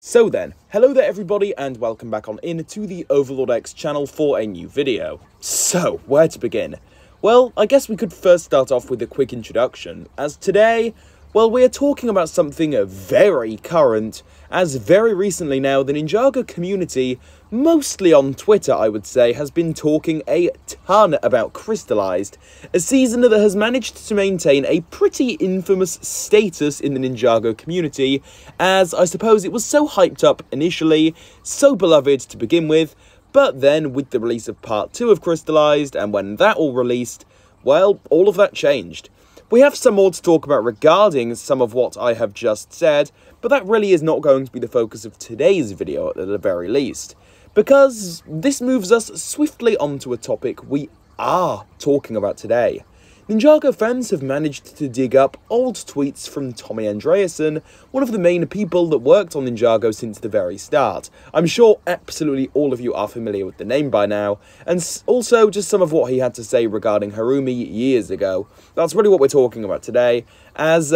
So then, hello there everybody and welcome back on in to the Overlord X channel for a new video. So, where to begin? Well, I guess we could first start off with a quick introduction, as today, well, we are talking about something very current, as very recently now the Ninjago community, mostly on Twitter I would say, has been talking a ton about Crystalized, a season that has managed to maintain a pretty infamous status in the Ninjago community, as I suppose it was so hyped up initially, so beloved to begin with, but then with the release of part 2 of Crystalized, and when that all released, well, all of that changed. We have some more to talk about regarding some of what I have just said, but that really is not going to be the focus of today's video at the very least, because this moves us swiftly onto a topic we are talking about today. Ninjago fans have managed to dig up old tweets from Tommy Andreasen, one of the main people that worked on Ninjago since the very start. I'm sure absolutely all of you are familiar with the name by now, and also just some of what he had to say regarding Harumi years ago. That's really what we're talking about today, as,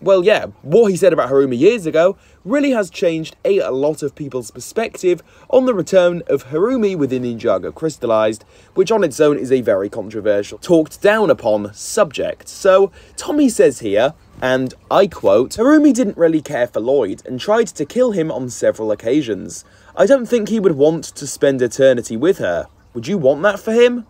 well, yeah, what he said about Harumi years ago really has changed a lot of people's perspective on the return of Harumi within Ninjago Crystalized, which on its own is a very controversial, talked down upon subject. So, Tommy says here, and I quote, "Harumi didn't really care for Lloyd and tried to kill him on several occasions. I don't think he would want to spend eternity with her. Would you want that for him?"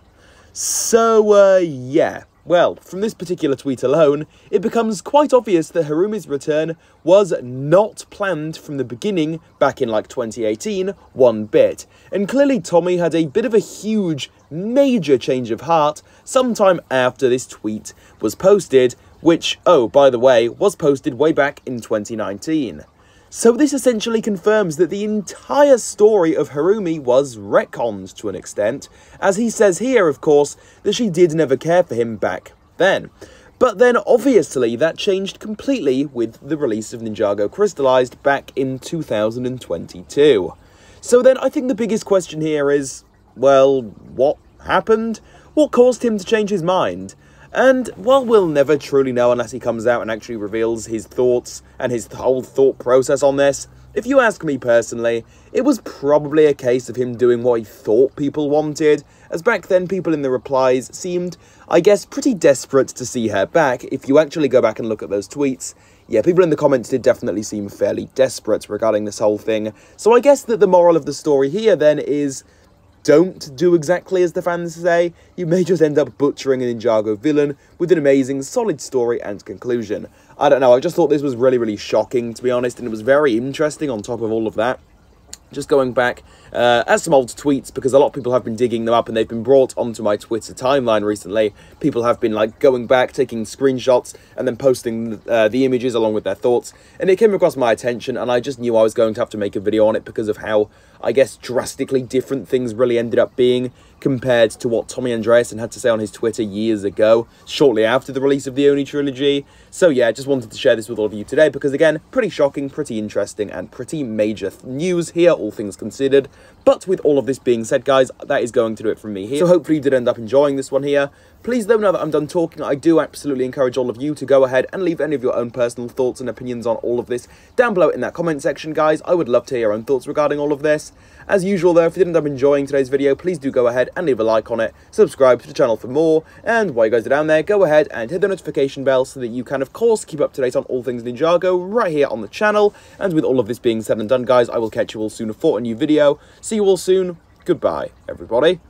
So, yeah. Well, from this particular tweet alone, it becomes quite obvious that Harumi's return was not planned from the beginning, back in like 2018, one bit. And clearly Tommy had a bit of a huge, major change of heart sometime after this tweet was posted, which, oh, by the way, was posted way back in 2019. So this essentially confirms that the entire story of Harumi was retconned to an extent, as he says here, of course, that she did never care for him back then. But then, obviously, that changed completely with the release of Ninjago Crystalized back in 2022. So then, I think the biggest question here is, well, what happened? What caused him to change his mind? And while we'll never truly know unless he comes out and actually reveals his thoughts and his whole thought process on this, if you ask me personally, it was probably a case of him doing what he thought people wanted, as back then people in the replies seemed, I guess, pretty desperate to see her back. If you actually go back and look at those tweets, yeah, people in the comments did definitely seem fairly desperate regarding this whole thing. So I guess that the moral of the story here then is, don't do exactly as the fans say. You may just end up butchering a Ninjago villain with an amazing, solid story and conclusion. I don't know, I just thought this was really shocking, to be honest, and it was very interesting on top of all of that. Just going back at some old tweets, because a lot of people have been digging them up and they've been brought onto my Twitter timeline recently. People have been like going back, taking screenshots and then posting the images along with their thoughts, and it came across my attention and I just knew I was going to have to make a video on it because of how, I guess, drastically different things really ended up being compared to what Tommy Andreasen had to say on his Twitter years ago, shortly after the release of the Oni Trilogy. So yeah, I just wanted to share this with all of you today because, again, pretty shocking, pretty interesting, and pretty major news here, all things considered. But with all of this being said, guys, that is going to do it from me here. So hopefully you did end up enjoying this one here. Please, though, now that I'm done talking, I do absolutely encourage all of you to go ahead and leave any of your own personal thoughts and opinions on all of this down below in that comment section, guys. I would love to hear your own thoughts regarding all of this. As usual, though, if you did end up enjoying today's video, please do go ahead and leave a like on it, subscribe to the channel for more, and while you guys are down there, go ahead and hit the notification bell so that you can, of course, keep up to date on all things Ninjago right here on the channel. And with all of this being said and done, guys, I will catch you all soon for a new video. See you all soon. Goodbye, everybody.